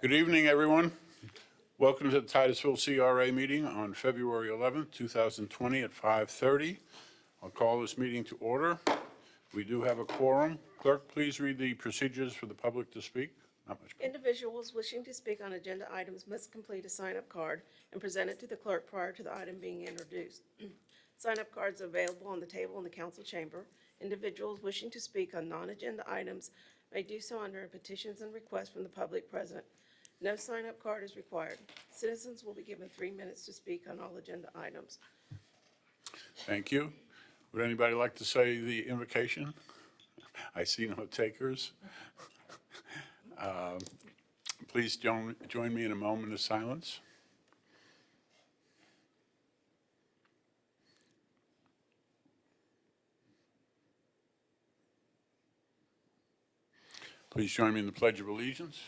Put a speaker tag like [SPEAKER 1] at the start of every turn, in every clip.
[SPEAKER 1] Good evening, everyone. Welcome to the Titusville CRA meeting on February 11th, 2020 at 5:30. I'll call this meeting to order. We do have a quorum. Clerk, please read the procedures for the public to speak. Not much.
[SPEAKER 2] Individuals wishing to speak on agenda items must complete a sign-up card and present it to the clerk prior to the item being introduced. Sign-up cards are available on the table in the council chamber. Individuals wishing to speak on non-agenda items may do so under petitions and requests from the public present. No sign-up card is required. Citizens will be given 3 minutes to speak on all agenda items.
[SPEAKER 1] Thank you. Would anybody like to say the invocation? I see no takers. Please join me in a moment of silence. Please join me in the Pledge of Allegiance.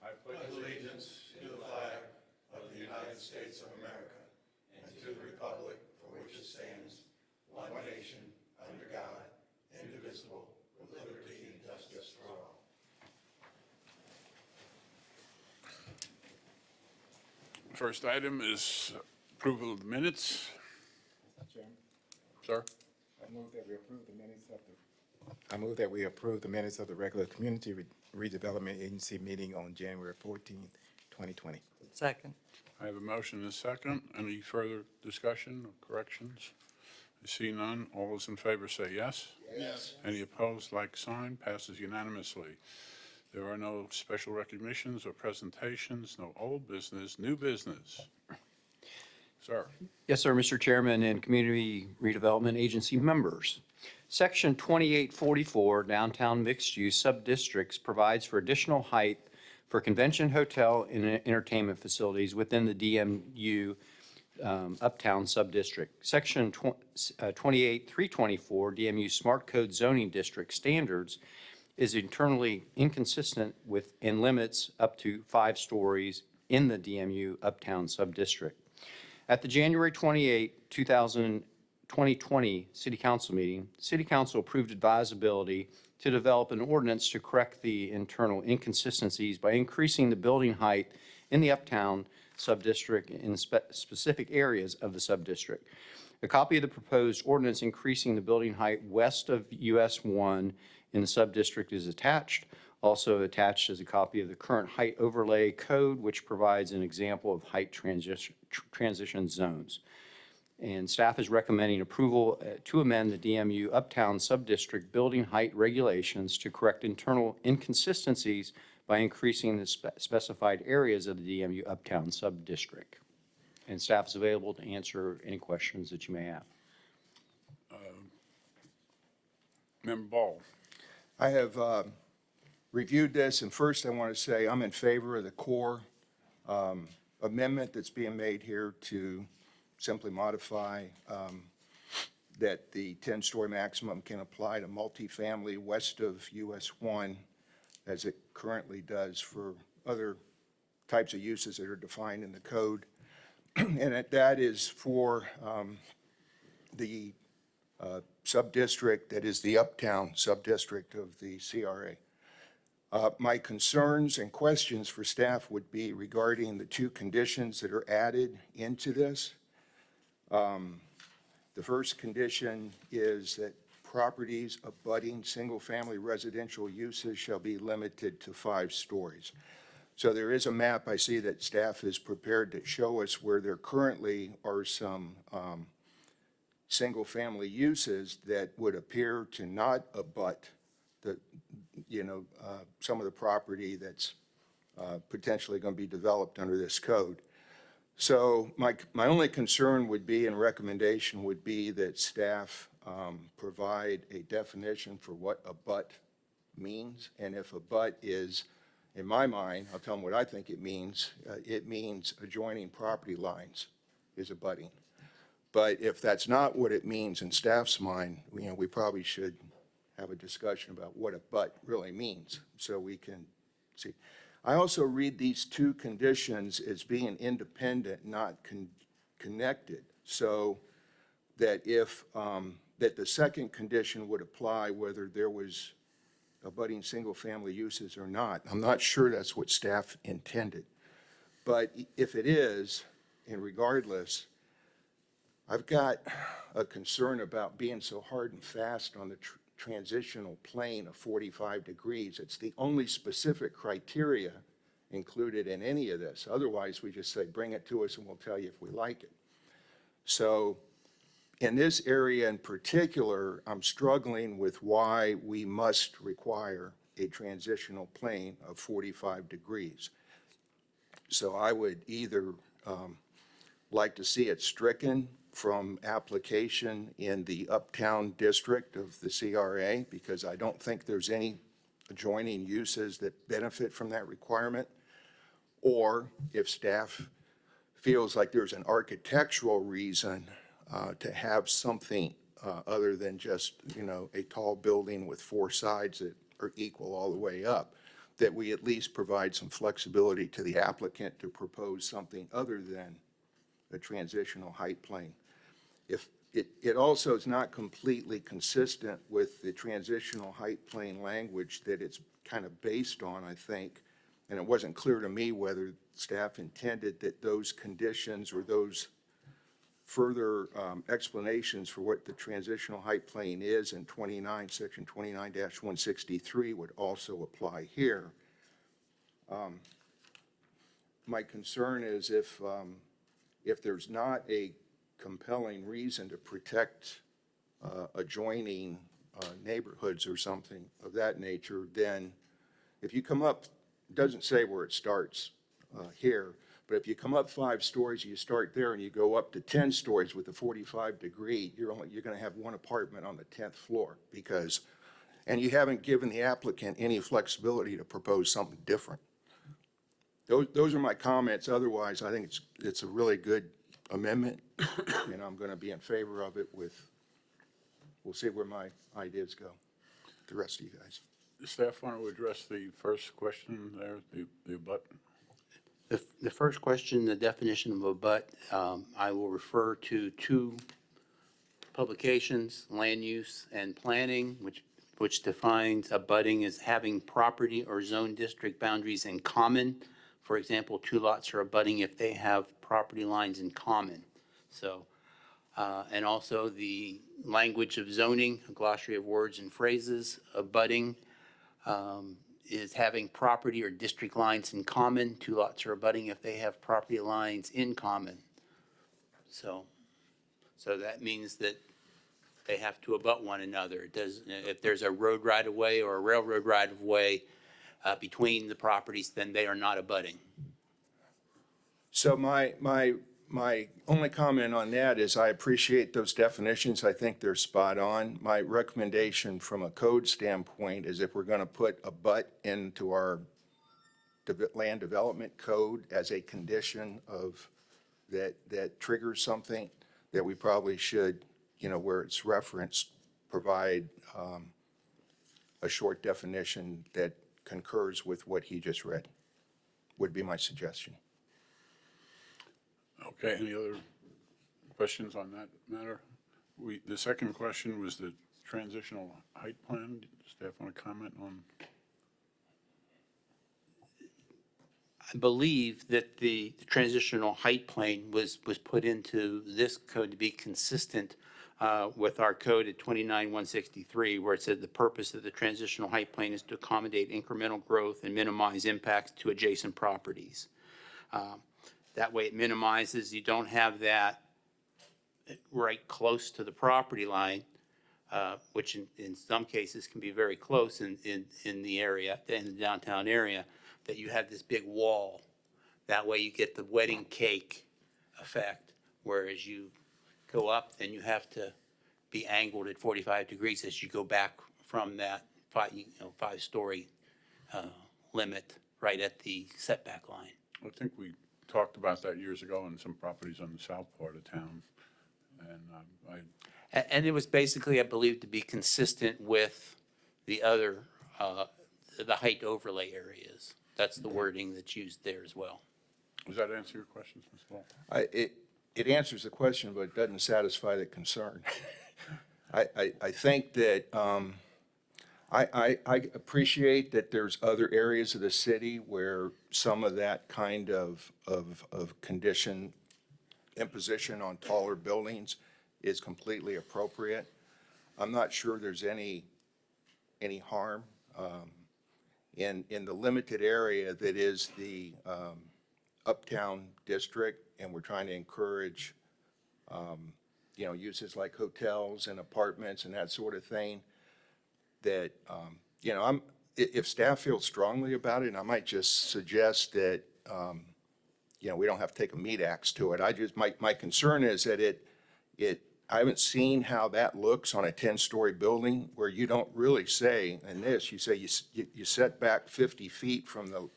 [SPEAKER 1] I pledge
[SPEAKER 3] allegiance to the flag of the United States of America and to the republic for which it stands, one nation, under God, indivisible, with liberty and justice for all.
[SPEAKER 1] First item is approval of the minutes.
[SPEAKER 4] Chairman,
[SPEAKER 1] Sir?
[SPEAKER 4] I move that we approve the minutes of the regular Community Redevelopment Agency meeting on January 14th, 2020.
[SPEAKER 5] Second.
[SPEAKER 1] I have a motion and a second. Any further discussion or corrections? I see none. All those in favor say yes.
[SPEAKER 3] Yes.
[SPEAKER 1] Any opposed, like sign. Passes unanimously. There are no special recognitions or presentations, no old business, new business. Sir.
[SPEAKER 5] Yes, sir, Mr. Chairman and Community Redevelopment Agency members. Section 2844, Downtown Mixed Use Subdistricts, provides for additional height for convention, hotel, and entertainment facilities within the DMU Uptown Subdistrict. Section 28324, DMU Smart Code Zoning District Standards, is internally inconsistent with and limits up to 5 stories in the DMU Uptown Subdistrict. At the January 28, 2020 City Council meeting, City Council approved advisability to develop an ordinance to correct the internal inconsistencies by increasing the building height in the Uptown Subdistrict in specific areas of the subdistrict. A copy of the proposed ordinance increasing the building height west of US 1 in the subdistrict is attached. Also attached is a copy of the current height overlay code, which provides an example of height transition zones. And staff is recommending approval to amend the DMU Uptown Subdistrict building height regulations to correct internal inconsistencies by increasing the specified areas of the DMU Uptown Subdistrict. And staff is available to answer any questions that you may have.
[SPEAKER 1] Member Ball.
[SPEAKER 3] I have reviewed this, and first I want to say I'm in favor of the core amendment that's being made here to simply modify that the 10-story maximum can apply to multifamily west of US 1 as it currently does for other types of uses that are defined in the code. And that is for the subdistrict that is the Uptown subdistrict of the CRA. My concerns and questions for staff would be regarding the 2 conditions that are added into this. The first condition is that properties abutting single-family residential uses shall be limited to 5 stories. So there is a map I see that staff is prepared to show us where there currently are some single-family uses that would appear to not abut the, some of the property that's potentially going to be developed under this code. So my only concern would be, and recommendation would be, that staff provide a definition for what abut means. And if abut is, in my mind, I'll tell them what I think it means adjoining property lines is abutting. But if that's not what it means in staff's mind, we probably should have a discussion about what abut really means so we can see. I also read these 2 conditions as being independent, not connected, so that if that the second condition would apply whether there was abutting single-family uses or not. I'm not sure that's what staff intended. But if it is, and regardless, I've got a concern about being so hard and fast on the transitional plane of 45 degrees. It's the only specific criteria included in any of this. Otherwise, we just say, bring it to us and we'll tell you if we like it. So in this area in particular, I'm struggling with why we must require a transitional plane of 45 degrees. So I would either like to see it stricken from application in the uptown district of the CRA, because I don't think there's any adjoining uses that benefit from that requirement. Or if staff feels like there's an architectural reason to have something other than just, a tall building with four sides that are equal all the way up, that we at least provide some flexibility to the applicant to propose something other than a transitional height plane. If it also is not completely consistent with the transitional height plane language that it's kind of based on, I think, and it wasn't clear to me whether staff intended that those conditions or those further explanations for what the transitional height plane is in section 29-163 would also apply here. My concern is if there's not a compelling reason to protect adjoining neighborhoods or something of that nature, then if you come up, it doesn't say where it starts here, but if you come up 5 stories, you start there and you go up to 10 stories with a 45 degree, you're going to have one apartment on the 10th floor and you haven't given the applicant any flexibility to propose something different. Those are my comments. Otherwise, I think it's a really good amendment, and I'm going to be in favor of it we'll see where my ideas go, the rest of you guys.
[SPEAKER 1] Staff want to address the first question there, the abut?
[SPEAKER 6] The first question, the definition of abut, I will refer to 2 publications, Land Use and Planning, which defines abutting as having property or zone district boundaries in common. For example, 2 lots are abutting if they have property lines in common. So, and also the language of zoning, a glossary of words and phrases, abutting is having property or district lines in common. 2 lots are abutting if they have property lines in common. So that means that they have to abut one another. It does, if there's a road right-of-way or a railroad right-of-way between the properties, then they are not abutting.
[SPEAKER 3] So my only comment on that is I appreciate those definitions. I think they're spot on. My recommendation from a code standpoint is if we're going to put abut into our land development code as a condition of that triggers something, that we probably should, where it's referenced, provide a short definition that concurs with what he just read, would be my suggestion.
[SPEAKER 1] Okay, any other questions on that matter? The second question was the transitional height plan. Does staff want to comment on?
[SPEAKER 6] I believe that the transitional height plane was put into this code to be consistent with our code at 29-163, where it said the purpose of the transitional height plane is to accommodate incremental growth and minimize impacts to adjacent properties. That way it minimizes, you don't have that right close to the property line, which in some cases can be very close in the area, in the downtown area, that you have this big wall. That way you get the wedding cake effect, whereas you go up, then you have to be angled at 45 degrees as you go back from that 5-story limit right at the setback line.
[SPEAKER 1] I think we talked about that years ago on some properties on the south part of town. And
[SPEAKER 6] And it was basically, I believe, to be consistent with the other, the height overlay areas. That's the wording that's used there as well.
[SPEAKER 1] does that answer your questions, Ms. Wall?
[SPEAKER 3] It answers the question, but it doesn't satisfy the concern. I think that, I appreciate that there's other areas of the city where some of that kind of condition imposition on taller buildings is completely appropriate. I'm not sure there's any harm in the limited area that is the uptown district, and we're trying to encourage, uses like hotels and apartments and that sort of thing, that, if staff feels strongly about it, I might just suggest that, we don't have to take a meat axe to it. My concern is that I haven't seen how that looks on a 10-story building where you don't really say, in this, you say you set back 50 feet from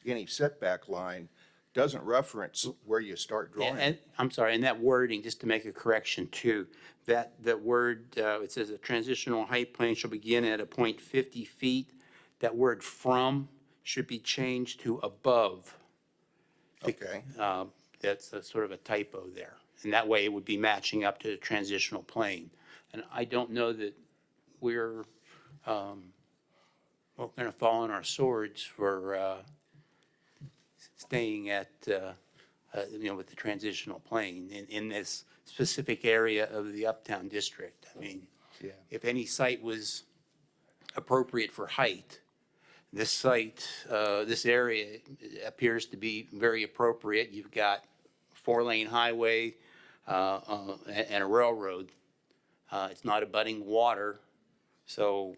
[SPEAKER 3] any setback line, doesn't reference where you start drawing.
[SPEAKER 6] And, I'm sorry, and that wording, just to make a correction too, that word, it says a transitional height plane shall begin at a point 50 feet. That word from should be changed to above.
[SPEAKER 3] Okay,
[SPEAKER 6] That's a sort of a typo there. And that way it would be matching up to the transitional plane. And I don't know that we're going to fall on our swords for staying at, with the transitional plane in this specific area of the Uptown District. I mean,
[SPEAKER 3] yeah.
[SPEAKER 6] if any site was appropriate for height, this site, this area appears to be very appropriate. You've got 4-lane highway and a railroad. It's not abutting water, so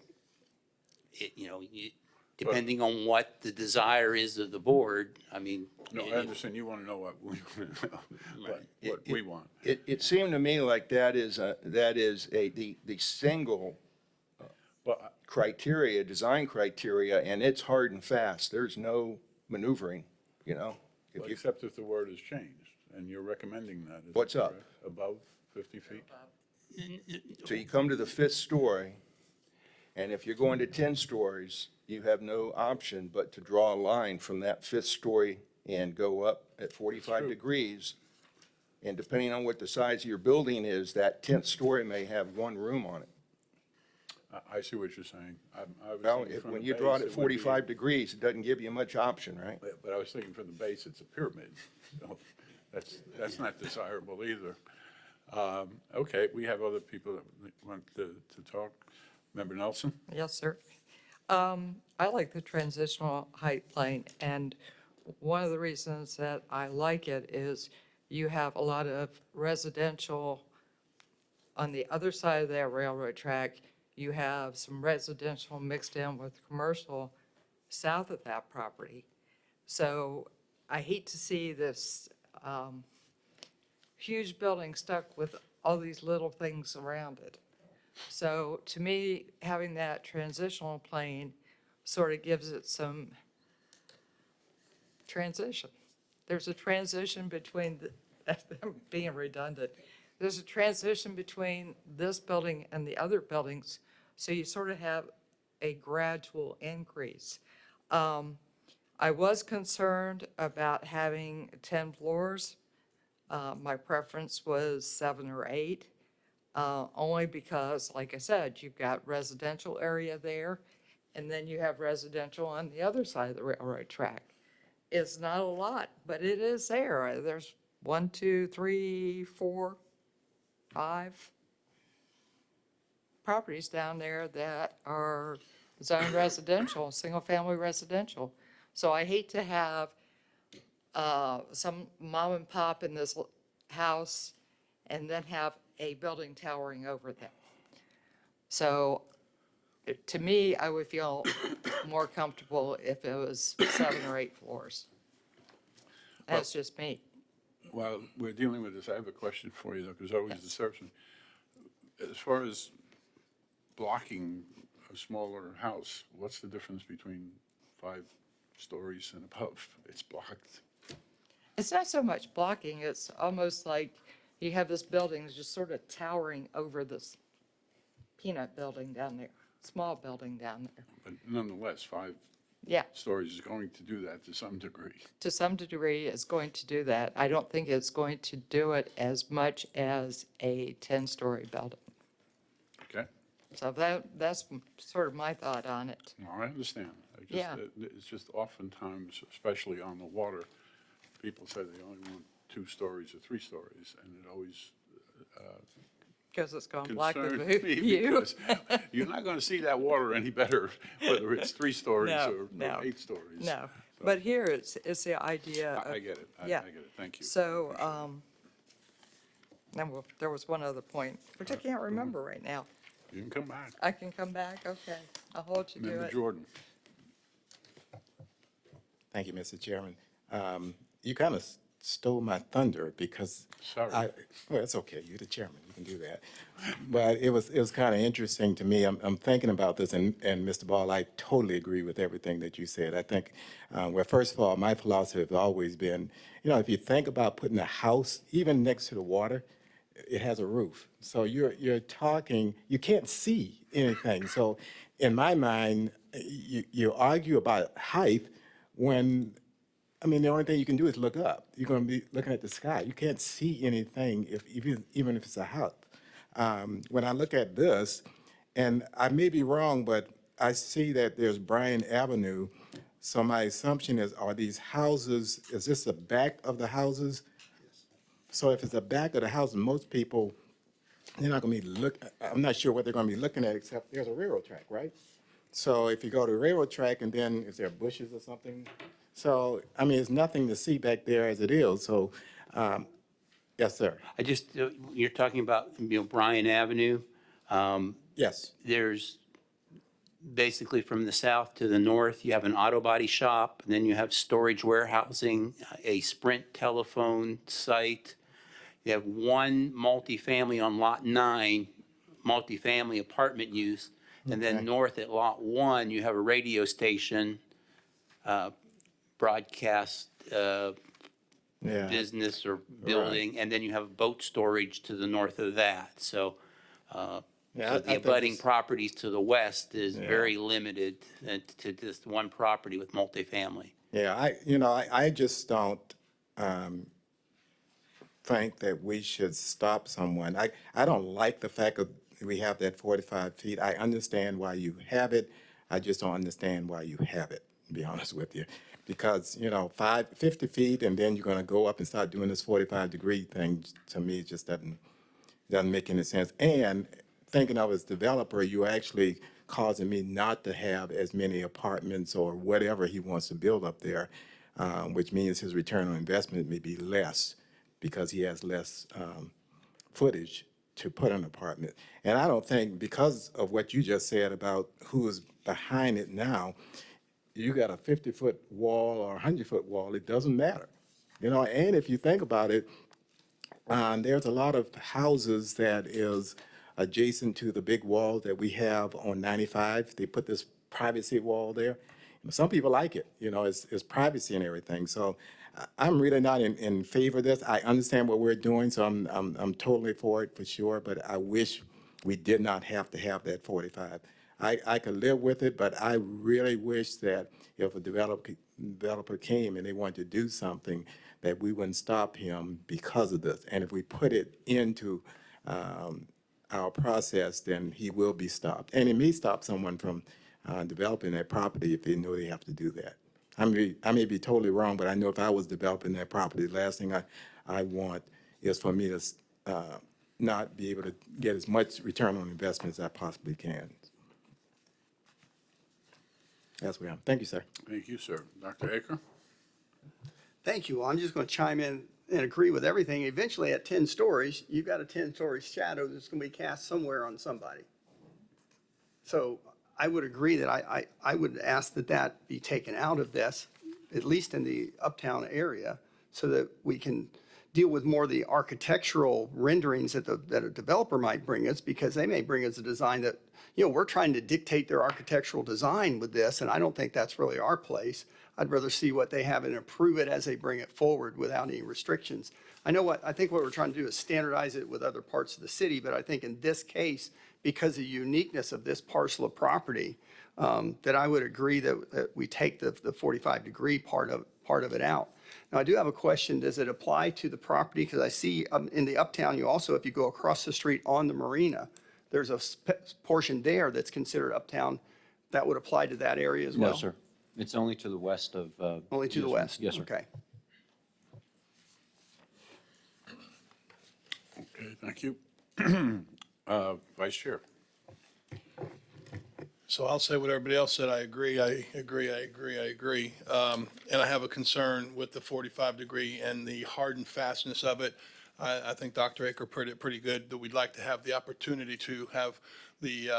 [SPEAKER 6] depending on what the desire is of the board, I mean.
[SPEAKER 1] No, I understand you want to know what we want to know, but what we want.
[SPEAKER 3] It seemed to me like that is the single
[SPEAKER 1] Well,
[SPEAKER 3] criteria, design criteria, and it's hard and fast. There's no maneuvering, If you,
[SPEAKER 1] except if the word is changed, and you're recommending that. is that
[SPEAKER 3] What's up?
[SPEAKER 1] correct? Above 50 feet?
[SPEAKER 3] so you come to the 5th story, and if you're going to 10 stories, you have no option but to draw a line from that 5th story and go up at 45 degrees. And depending on what the size of your building is, that 10th story may have one room on it.
[SPEAKER 1] I see what you're saying. I was
[SPEAKER 3] Well,
[SPEAKER 1] thinking from
[SPEAKER 3] when
[SPEAKER 1] the
[SPEAKER 3] you draw it
[SPEAKER 1] base,
[SPEAKER 3] at
[SPEAKER 1] would be-
[SPEAKER 3] 45 degrees, it doesn't give you much option, right?
[SPEAKER 1] But I was thinking from the base, it's a pyramid. So that's not desirable either. Okay, we have other people that want to talk. Member Nelson?
[SPEAKER 7] Yes, sir. I like the transitional height plane, and one of the reasons that I like it is you have a lot of residential on the other side of that railroad track. You have some residential mixed in with commercial south of that property. So I hate to see this huge building stuck with all these little things around it. So to me, having that transitional plane sort of gives it some transition. There's a transition between, I'm being redundant, there's a transition between this building and the other buildings, so you sort of have a gradual increase. I was concerned about having 10 floors. My preference was 7 or 8. Only because, like I said, you've got residential area there, and then you have residential on the other side of the railroad track. It's not a lot, but it is there. There's 1, 2, 3, 4, 5 properties down there that are zoned residential, single-family residential. So I hate to have some mom and pop in this house and then have a building towering over them. So to me, I would feel more comfortable if it was 7 or 8 floors. That's just me.
[SPEAKER 1] While we're dealing with this, I have a question for you, though, because always the searching. As far as blocking a smaller house, what's the difference between 5 stories and above? It's blocked.
[SPEAKER 7] It's not so much blocking, it's almost like you have this building just sort of towering over this peanut building down there, small building down there.
[SPEAKER 1] But nonetheless, 5
[SPEAKER 7] Yeah,
[SPEAKER 1] stories is going to do that to some degree.
[SPEAKER 7] to some degree, it's going to do that. I don't think it's going to do it as much as a 10-story building. So that's sort of my thought on it.
[SPEAKER 1] No, I understand.
[SPEAKER 7] Yeah.
[SPEAKER 1] It's just oftentimes, especially on the water, people say they only want 2 stories or 3 stories, and it always
[SPEAKER 7] Because it's going to block the
[SPEAKER 1] concerns me
[SPEAKER 7] view.
[SPEAKER 1] because you're not going to see that water any better, whether it's 3 stories or
[SPEAKER 7] No.
[SPEAKER 1] 8 stories.
[SPEAKER 7] No, but here it's the idea of.
[SPEAKER 1] I get it. I
[SPEAKER 7] Yeah.
[SPEAKER 1] get it. Thank you.
[SPEAKER 7] So, there was one other point, which I can't remember right now.
[SPEAKER 1] You can come back.
[SPEAKER 7] I can come back? Okay, I'll hold you to
[SPEAKER 1] Member
[SPEAKER 7] it.
[SPEAKER 1] Jordan.
[SPEAKER 4] Thank you, Mr. Chairman. You kind of stole my thunder because
[SPEAKER 1] Sorry.
[SPEAKER 4] well, it's okay. You're the chairman. You can do that. But it was kind of interesting to me. I'm thinking about this, and Mr. Ball, I totally agree with everything that you said. I think, well, first of all, my philosophy has always been, if you think about putting a house even next to the water, it has a roof. So you're talking, you can't see anything. So in my mind, you argue about height when, the only thing you can do is look up. You're going to be looking at the sky. You can't see anything even if it's a house. When I look at this, and I may be wrong, but I see that there's Bryan Avenue. So my assumption is, are these houses, is this the back of the houses? So if it's the back of the house, most people, they're not going to be I'm not sure what they're going to be looking at, except there's a railroad track, right? So if you go to the railroad track and then is there bushes or something? So, there's nothing to see back there as it is. So, yes, sir.
[SPEAKER 6] You're talking about, Bryan Avenue.
[SPEAKER 4] Yes.
[SPEAKER 6] There's basically from the south to the north, you have an auto body shop, and then you have storage warehousing, a Sprint telephone site. You have one multifamily on Lot 9, multifamily apartment use. And
[SPEAKER 4] Okay.
[SPEAKER 6] then north at Lot 1, you have a radio station, broadcast
[SPEAKER 4] Yeah.
[SPEAKER 6] business or building, and then you have boat storage to the north of that. So
[SPEAKER 4] Yeah,
[SPEAKER 6] so
[SPEAKER 4] I
[SPEAKER 6] the
[SPEAKER 4] think
[SPEAKER 6] abutting
[SPEAKER 4] it's-
[SPEAKER 6] properties to the west is
[SPEAKER 4] Yeah.
[SPEAKER 6] very limited to just one property with multifamily.
[SPEAKER 4] Yeah, I just don't think that we should stop someone. I don't like the fact that we have that 45 feet. I understand why you have it. I just don't understand why you have it, to be honest with you. Because, 50 feet and then you're going to go up and start doing this 45-degree thing, to me, it just doesn't make any sense. And thinking of as developer, you're actually causing me not to have as many apartments or whatever he wants to build up there, which means his return on investment may be less because he has less footage to put an apartment. And I don't think, because of what you just said about who's behind it now, you got a 50-foot wall or a 100-foot wall, it doesn't matter. And if you think about it, there's a lot of houses that is adjacent to the big wall that we have on 95. They put this privacy wall there. Some people like it, it's privacy and everything. So I'm really not in favor of this. I understand what we're doing, so I'm totally for it for sure, but I wish we did not have to have that 45. I could live with it, but I really wish that if a developer came and they wanted to do something, that we wouldn't stop him because of this. And if we put it into our process, then he will be stopped. And it may stop someone from developing that property if they know they have to do that. I may be totally wrong, but I know if I was developing that property, the last thing I want is for me to not be able to get as much return on investment as I possibly can. That's where I am. Thank you, sir.
[SPEAKER 1] Thank you, sir. Dr. Aker?
[SPEAKER 8] Thank you. Well, I'm just going to chime in and agree with everything. Eventually, at 10 stories, you've got a 10-story shadow that's going to be cast somewhere on somebody. So I would agree that I would ask that that be taken out of this, at least in the uptown area, so that we can deal with more of the architectural renderings that a developer might bring us, because they may bring us a design that, we're trying to dictate their architectural design with this, and I don't think that's really our place. I'd rather see what they have and approve it as they bring it forward without any restrictions. I think what we're trying to do is standardize it with other parts of the city, but I think in this case, because of the uniqueness of this parcel of property, that I would agree that we take the 45-degree part of it out. Now, I do have a question. Does it apply to the property? Because I see in the uptown, you also, if you go across the street on the marina, there's a portion there that's considered uptown, that would apply to that area as well?
[SPEAKER 5] No, sir. It's only to the west of.
[SPEAKER 8] Only to the
[SPEAKER 5] yes,
[SPEAKER 8] west?
[SPEAKER 5] Yes, sir.
[SPEAKER 8] Okay.
[SPEAKER 1] Okay, thank you. Vice Chair.
[SPEAKER 9] So I'll say what everybody else said. I agree. And I have a concern with the 45-degree and the hard and fastness of it. I think Dr. Aker put it pretty good, that we'd like to have the opportunity to have the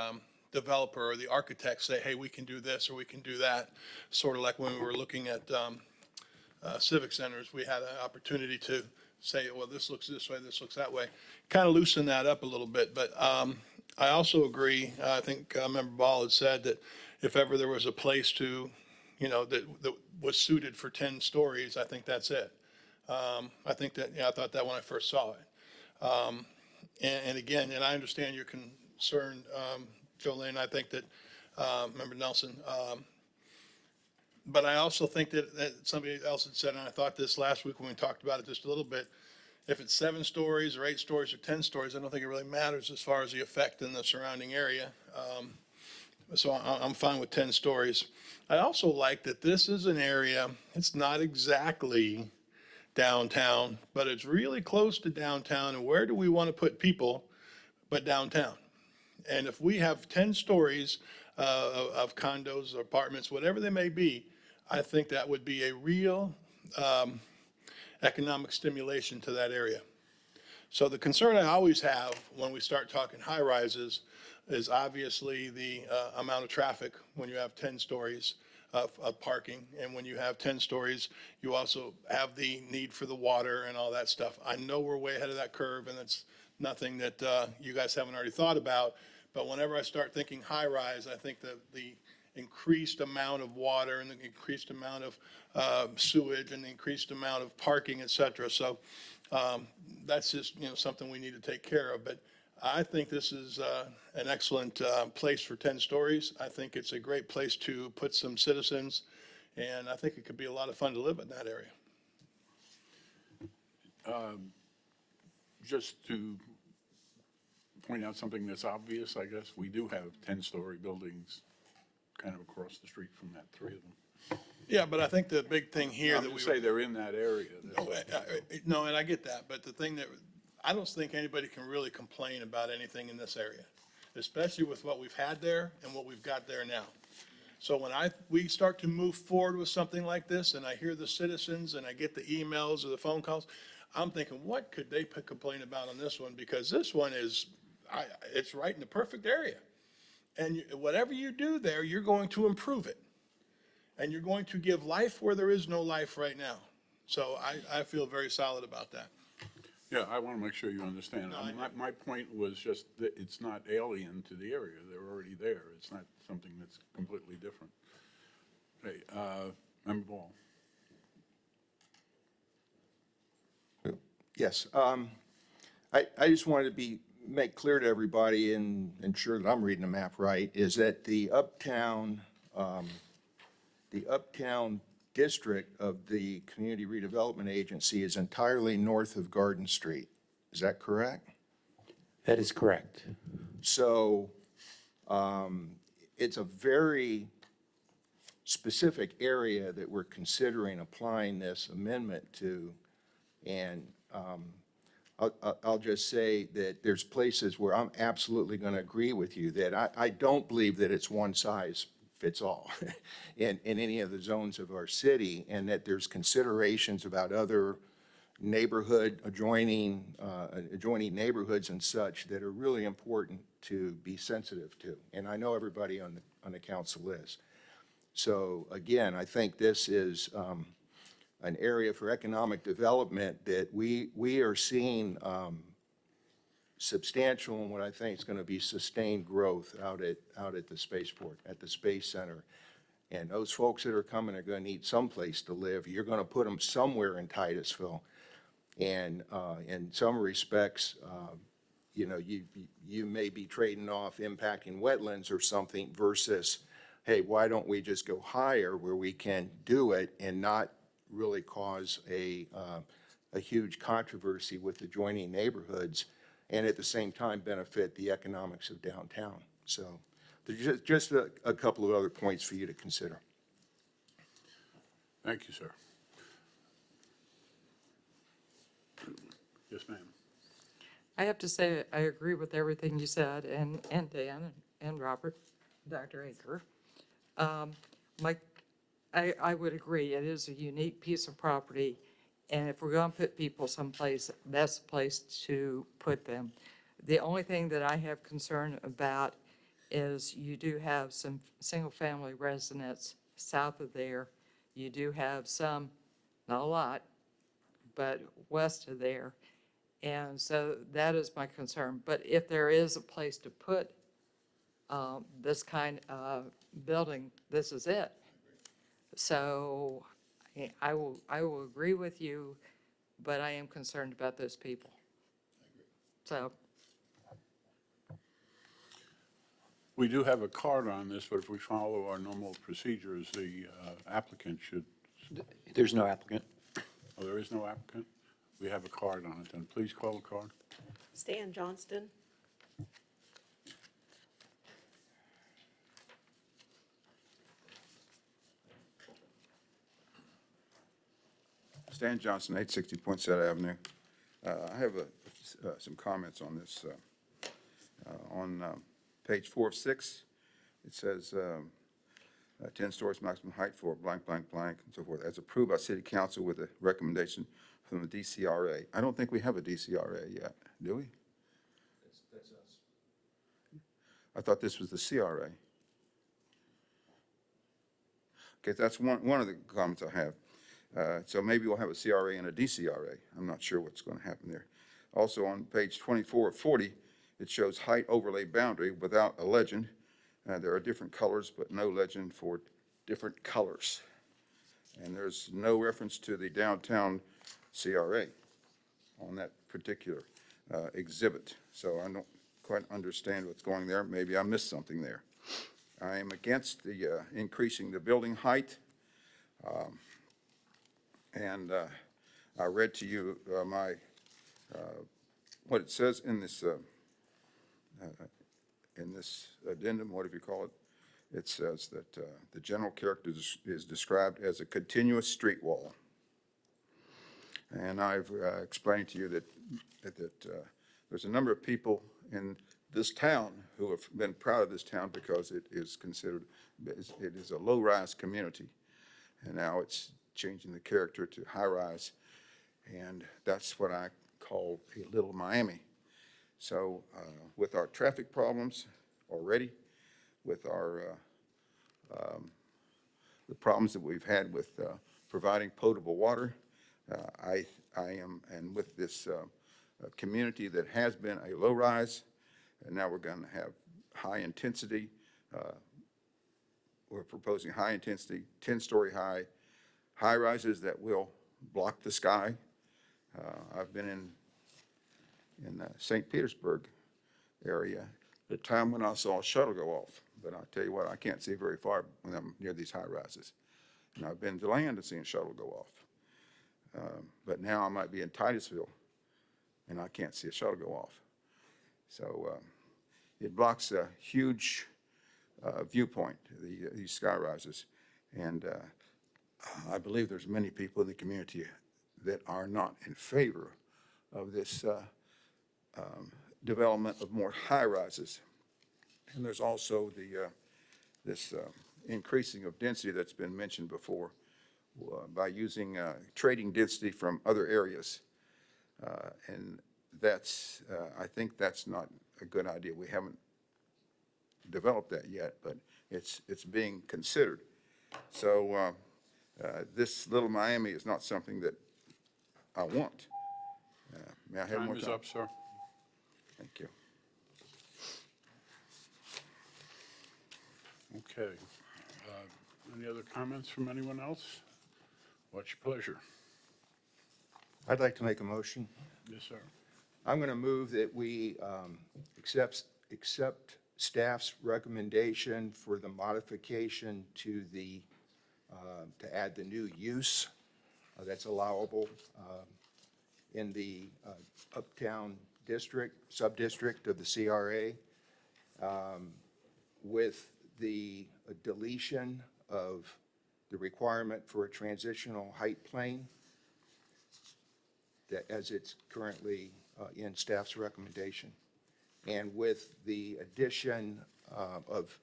[SPEAKER 9] developer or the architect say, hey, we can do this or we can do that. Sort of like when we were looking at civic centers, we had an opportunity to say, well, this looks this way, this looks that way. Kind of loosen that up a little bit. But I also agree, I think Member Ball had said that if ever there was a place to, that was suited for 10 stories, I think that's it. I think that, I thought that when I first saw it. And again, and I understand your concern, Jolene, I think that, Member Nelson, but I also think that somebody else had said, and I thought this last week when we talked about it just a little bit, if it's 7 stories or 8 stories or 10 stories, I don't think it really matters as far as the effect in the surrounding area. So I'm fine with 10 stories. I also like that this is an area, it's not exactly downtown, but it's really close to downtown. And where do we want to put people but downtown? And if we have 10 stories of condos, or apartments, whatever they may be, I think that would be a real economic stimulation to that area. So the concern I always have when we start talking high rises is obviously the amount of traffic when you have 10 stories of parking. And when you have 10 stories, you also have the need for the water and all that stuff. I know we're way ahead of that curve, and it's nothing that you guys haven't already thought about. But whenever I start thinking high rise, I think that the increased amount of water and the increased amount of sewage and the increased amount of parking, et cetera. So that's just, something we need to take care of. But I think this is an excellent place for 10 stories. I think it's a great place to put some citizens, and I think it could be a lot of fun to live in that area.
[SPEAKER 1] Just to point out something that's obvious, I guess, we do have 10-story buildings kind of across the street from that, 3 of them.
[SPEAKER 9] Yeah, but I think the big thing here
[SPEAKER 1] I'm
[SPEAKER 9] that
[SPEAKER 1] just
[SPEAKER 9] we
[SPEAKER 1] say they're in that area.
[SPEAKER 9] no, and I get that, but the thing that, I don't think anybody can really complain about anything in this area, especially with what we've had there and what we've got there now. So when we start to move forward with something like this, and I hear the citizens and I get the emails or the phone calls, I'm thinking, what could they complain about on this one? Because this one is, it's right in the perfect area. And whatever you do there, you're going to improve it. And you're going to give life where there is no life right now. So I feel very solid about that.
[SPEAKER 1] Yeah, I want to make sure you understand.
[SPEAKER 9] No,
[SPEAKER 1] My point was just that it's not alien to the area. They're already there. It's not something that's completely different. Okay, Member Ball.
[SPEAKER 3] Yes. I just wanted to make clear to everybody and ensure that I'm reading the map right, is that the uptown district of the Community Redevelopment Agency is entirely north of Garden Street. Is that correct?
[SPEAKER 6] That is correct.
[SPEAKER 3] So it's a very specific area that we're considering applying this amendment to. And I'll just say that there's places where I'm absolutely going to agree with you that I don't believe that it's one size fits all in any of the zones of our city, and that there's considerations about other adjoining neighborhoods and such that are really important to be sensitive to. And I know everybody on the council is. So again, I think this is an area for economic development that we are seeing substantial and what I think is going to be sustained growth out at the spaceport, at the Space Center. And those folks that are coming are going to need someplace to live. You're going to put them somewhere in Titusville. And in some respects, you may be trading off impacting wetlands or something versus, hey, why don't we just go higher where we can do it and not really cause a huge controversy with adjoining neighborhoods and at the same time benefit the economics of downtown. So there's just a couple of other points for you to consider.
[SPEAKER 1] Thank you, sir. Yes, ma'am.
[SPEAKER 7] I have to say, I agree with everything you said, and Dan, and Robert, Dr. Aker. I would agree, it is a unique piece of property, and if we're gonna put people someplace, that's the place to put them. The only thing that I have concern about is you do have some single-family residents south of there. You do have some, not a lot, but west of there. And so that is my concern. But if there is a place to put this kind of building, this is it. So I will agree with you, but I am concerned about those people. So,
[SPEAKER 1] We do have a card on this, but if we follow our normal procedures, the applicant should,
[SPEAKER 5] There's no applicant.
[SPEAKER 1] oh, there is no applicant? We have a card on it, then please call the card.
[SPEAKER 2] Stan Johnston.
[SPEAKER 10] Stan Johnson, 860 Poinsett Avenue. I have some comments on this. On page 4 of 6, it says 10 stories maximum height for blank, blank, blank, and so forth, as approved by City Council with a recommendation from the DCRA. I don't think we have a DCRA yet, do we? That's us. I thought this was the CRA. Okay, that's one of the comments I have. So maybe we'll have a CRA and a DCRA. I'm not sure what's going to happen there. Also on page 24 of 40, it shows height overlay boundary without a legend. There are different colors, but no legend for different colors. And there's no reference to the downtown CRA on that particular exhibit. So I don't quite understand what's going there. Maybe I missed something there. I am against the increasing the building height. And I read to you what it says in this addendum, whatever you call it. It says that the general character is described as a continuous street wall. And I've explained to you that there's a number of people in this town who have been proud of this town because it is considered, it is a low-rise community. And now it's changing the character to high-rise, and that's what I call a little Miami. So with our traffic problems already, with our the problems that we've had with providing potable water, I am, and with this community that has been a low-rise, and now we're going to have high-intensity. We're proposing high-intensity, 10-story high rises that will block the sky. I've been in St. Petersburg area at a time when I saw a shuttle go off. But I tell you what, I can't see very far when I'm near these high rises. And I've been to land and seen a shuttle go off. But now I might be in Titusville and I can't see a shuttle go off. So it blocks a huge viewpoint, these sky rises. And I believe there's many people in the community that are not in favor of this development of more high rises. And there's also this increasing of density that's been mentioned before by using trading density from other areas. And that's, I think that's not a good idea. We haven't developed that yet, but it's being considered. So this little Miami is not something that I want. May I have more
[SPEAKER 1] Time
[SPEAKER 10] time?
[SPEAKER 1] is up, sir.
[SPEAKER 10] Thank you.
[SPEAKER 1] Okay. Any other comments from anyone else? What's your pleasure?
[SPEAKER 3] I'd like to make a motion.
[SPEAKER 1] Yes, sir.
[SPEAKER 3] I'm going to move that we accept staff's recommendation for the modification to the, to add the new use that's allowable in the uptown sub-district of the CRA, with the deletion of the requirement for a transitional height plane that, as it's currently in staff's recommendation, and with the addition of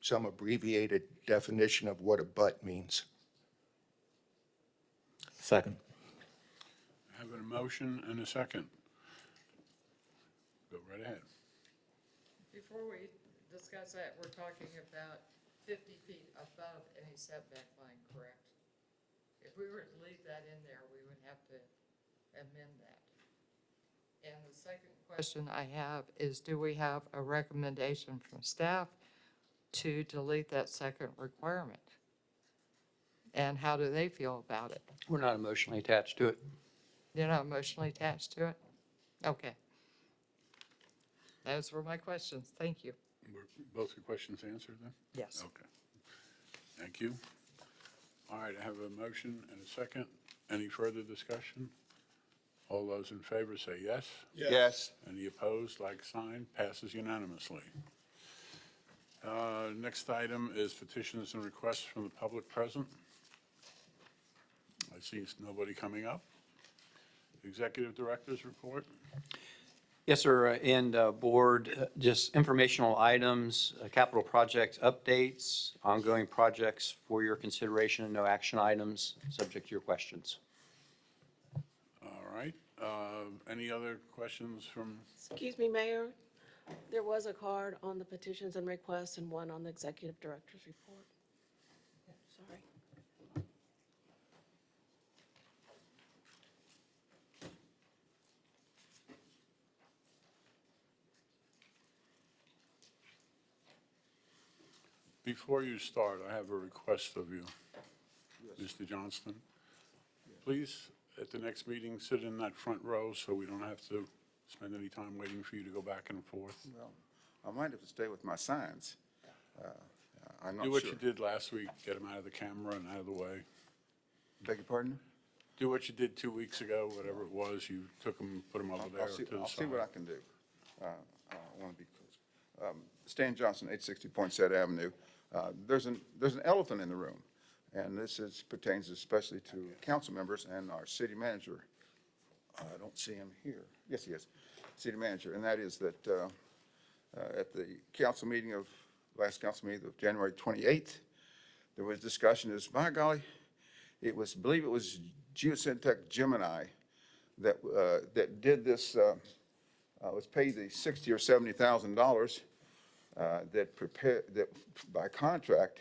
[SPEAKER 3] some abbreviated definition of what a butt means.
[SPEAKER 4] Second.
[SPEAKER 1] I have a motion and a second. Go right ahead.
[SPEAKER 7] Before we discuss that, we're talking about 50 feet above any setback line, correct? If we were to leave that in there, we would have to amend that. And the second question I have is, do we have a recommendation from staff to delete that second requirement? And how do they feel about it?
[SPEAKER 5] We're not emotionally attached to it.
[SPEAKER 7] You're not emotionally attached to it? Okay. Those were my questions. Thank you.
[SPEAKER 1] Were both your questions answered then?
[SPEAKER 7] Yes.
[SPEAKER 1] Okay. Thank you. All right, I have a motion and a second. Any further discussion? All those in favor say yes.
[SPEAKER 3] Yes.
[SPEAKER 1] Any opposed, like sign, passes unanimously. Next item is petitions and requests from the public present. I see nobody coming up. Executive Director's report.
[SPEAKER 5] Yes, sir, and board, just informational items, capital project updates, ongoing projects for your consideration, and no action items, subject to your questions.
[SPEAKER 1] All right. Any other questions from,
[SPEAKER 2] Excuse me, Mayor, there was a card on the petitions and requests and one on the executive director's report. Sorry.
[SPEAKER 1] before you start, I have a request of you, Mr. Johnston. Please, at the next meeting, sit in that front row so we don't have to spend any time waiting for you to go back and forth.
[SPEAKER 10] Well, I might have to stay with my signs. I'm not
[SPEAKER 1] Do
[SPEAKER 10] sure.
[SPEAKER 1] what you did last week, get them out of the camera and out of the way.
[SPEAKER 10] Beg your pardon?
[SPEAKER 1] Do what you did 2 weeks ago, whatever it was, you took them, put them over there
[SPEAKER 10] I'll
[SPEAKER 1] to
[SPEAKER 10] see,
[SPEAKER 1] the
[SPEAKER 10] I'll see what I
[SPEAKER 1] side.
[SPEAKER 10] can do. I want to be close. Stan Johnson, 860 Poinsett Avenue. There's an elephant in the room, and this pertains especially to council members and our city manager. I don't see him here. Yes, he is, city manager, and that is that at the council meeting last council meeting of January 28th, there was discussion as, by golly, I believe it was Geosyntec Gemini that did this, was paid the $60,000 or $70,000 that by contract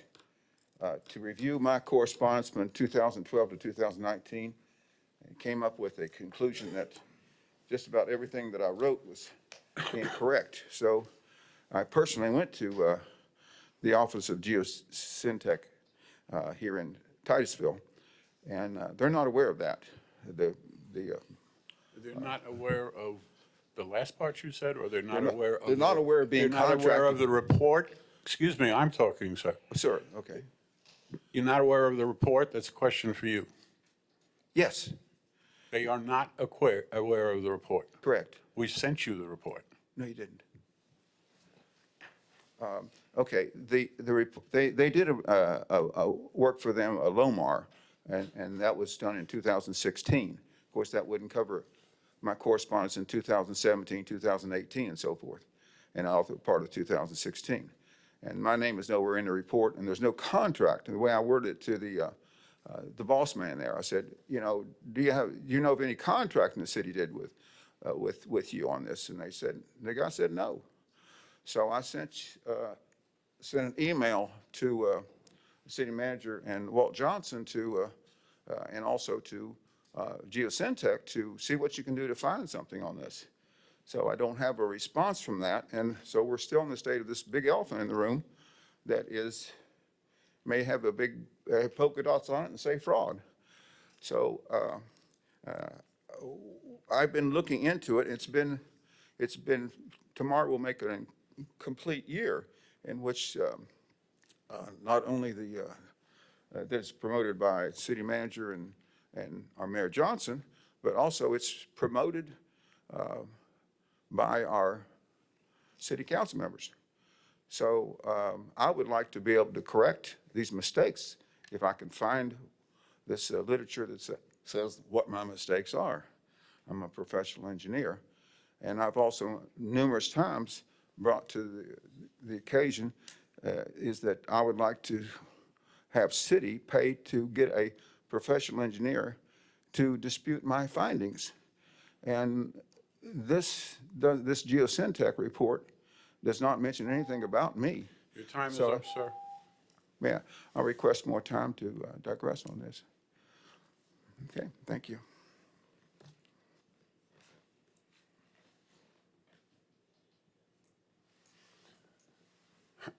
[SPEAKER 10] to review my correspondence from 2012 to 2019, and came up with a conclusion that just about everything that I wrote was incorrect. So I personally went to the office of Geosyntec here in Titusville, and they're not aware of that.
[SPEAKER 1] They're not aware of the last part you said, or they're not aware of?
[SPEAKER 10] They're not aware of being
[SPEAKER 1] They're not aware of
[SPEAKER 10] contracted.
[SPEAKER 1] the report? Excuse me, I'm talking, sir.
[SPEAKER 10] Sir, okay.
[SPEAKER 1] You're not aware of the report? That's a question for you.
[SPEAKER 10] Yes,
[SPEAKER 1] They are not aware of the report.
[SPEAKER 10] correct.
[SPEAKER 1] We sent you the report.
[SPEAKER 10] No, you didn't. Okay, they did a work for them, a LOMAR, and that was done in 2016. Of course, that wouldn't cover my correspondence in 2017, 2018, and so forth, and also part of 2016. And my name is nowhere in the report, and there's no contract. And the way I worded it to the boss man there, I said, you know, do you know of any contract the city did with you on this? And the guy said no. So I sent an email to the city manager and Walt Johnson and also to Geosyntec to see what you can do to find something on this. So I don't have a response from that, and so we're still in the state of this big elephant in the room that may have a big polka dots on it and say fraud. So I've been looking into it. It's been tomorrow will make a complete year in which not only that's promoted by city manager and our Mayor Johnson, but also it's promoted by our city council members. So I would like to be able to correct these mistakes if I can find this literature that says what my mistakes are. I'm a professional engineer. And I've also numerous times brought to the occasion is that I would like to have city pay to get a professional engineer to dispute my findings. And this geosyntech report does not mention anything about me.
[SPEAKER 1] Your time is
[SPEAKER 10] So-
[SPEAKER 1] up, sir.
[SPEAKER 10] Yeah, I'll request more time to digress on this. Okay, thank you.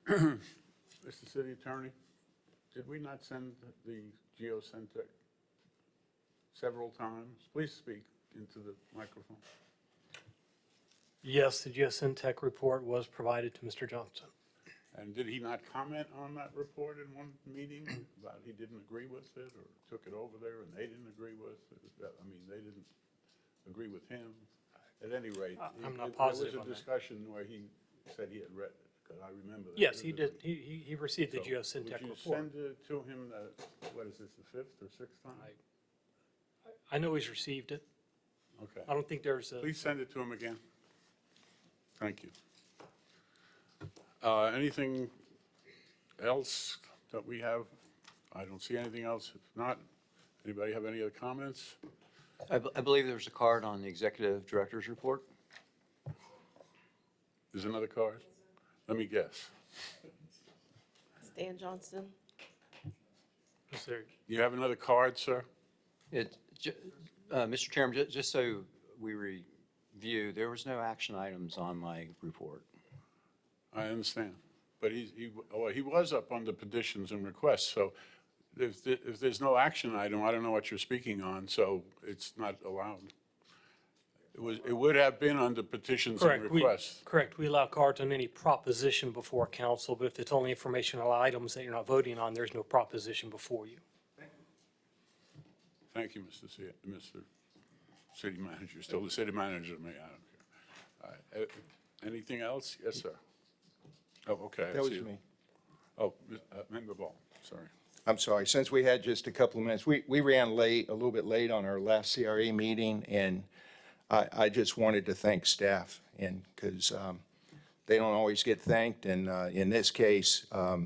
[SPEAKER 1] Mr. City Attorney, did we not send the geosyntech several times? Please speak into the microphone.
[SPEAKER 11] Yes, the geosyntech report was provided to Mr. Johnson.
[SPEAKER 1] And did he not comment on that report in one meeting about he didn't agree with it or took it over there and they didn't agree with it? I mean, they didn't agree with him. At any rate,
[SPEAKER 11] I'm not positive
[SPEAKER 1] there
[SPEAKER 11] on
[SPEAKER 1] was a
[SPEAKER 11] that.
[SPEAKER 1] discussion where he said he had read it, because I remember that.
[SPEAKER 11] Yes, he did. He received the
[SPEAKER 1] So,
[SPEAKER 11] geosyntech
[SPEAKER 1] Would you
[SPEAKER 11] report.
[SPEAKER 1] send it to him, what is this, the fifth or sixth time?
[SPEAKER 11] I know he's received it.
[SPEAKER 1] Okay.
[SPEAKER 11] I don't think there's a,
[SPEAKER 1] Please send it to him again. Thank you. Anything else that we have? I don't see anything else. If not, anybody have any other comments?
[SPEAKER 5] I believe there's a card on the executive director's report.
[SPEAKER 1] There's another card? Let me guess.
[SPEAKER 2] Stan Johnston?
[SPEAKER 11] is there,
[SPEAKER 1] You have another card, sir?
[SPEAKER 5] Mr. Chairman, just so we review, there was no action items on my report.
[SPEAKER 1] I understand. But he was up on the petitions and requests, so if there's no action item, I don't know what you're speaking on, so it's not allowed. It would have been under petitions and
[SPEAKER 11] correct.
[SPEAKER 1] requests.
[SPEAKER 11] Correct. We allow cards on any proposition before council, but if it's only informational items that you're not voting on, there's no proposition before you.
[SPEAKER 1] Thank you, Mr. City Manager. Still the city manager to me, I don't care. All right. Anything else? Yes, sir. Oh, okay. I
[SPEAKER 3] That was
[SPEAKER 1] see you.
[SPEAKER 3] me.
[SPEAKER 1] Oh, Member Ball, sorry.
[SPEAKER 3] I'm sorry, since we had just a couple of minutes, we ran late, a little bit late on our last CRA meeting, and I just wanted to thank staff, and, because they don't always get thanked, and in this case, I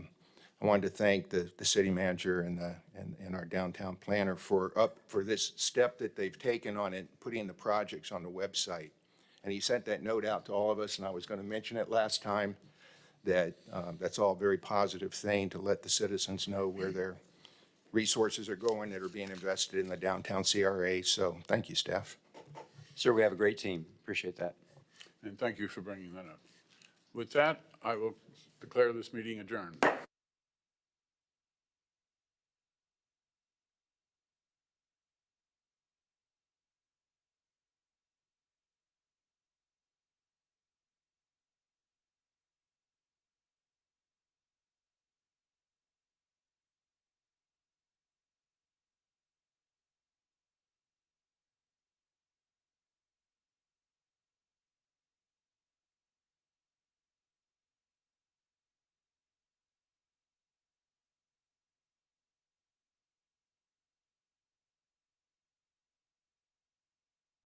[SPEAKER 3] wanted to thank the city manager and our downtown planner for this step that they've taken on it, putting the projects on the website. And he sent that note out to all of us, and I was going to mention it last time, that that's all a very positive thing to let the citizens know where their resources are going that are being invested in the downtown CRA. So thank you, staff.
[SPEAKER 5] Sir, we have a great team. Appreciate that.
[SPEAKER 1] And thank you for bringing that up. With that, I will declare this meeting adjourned.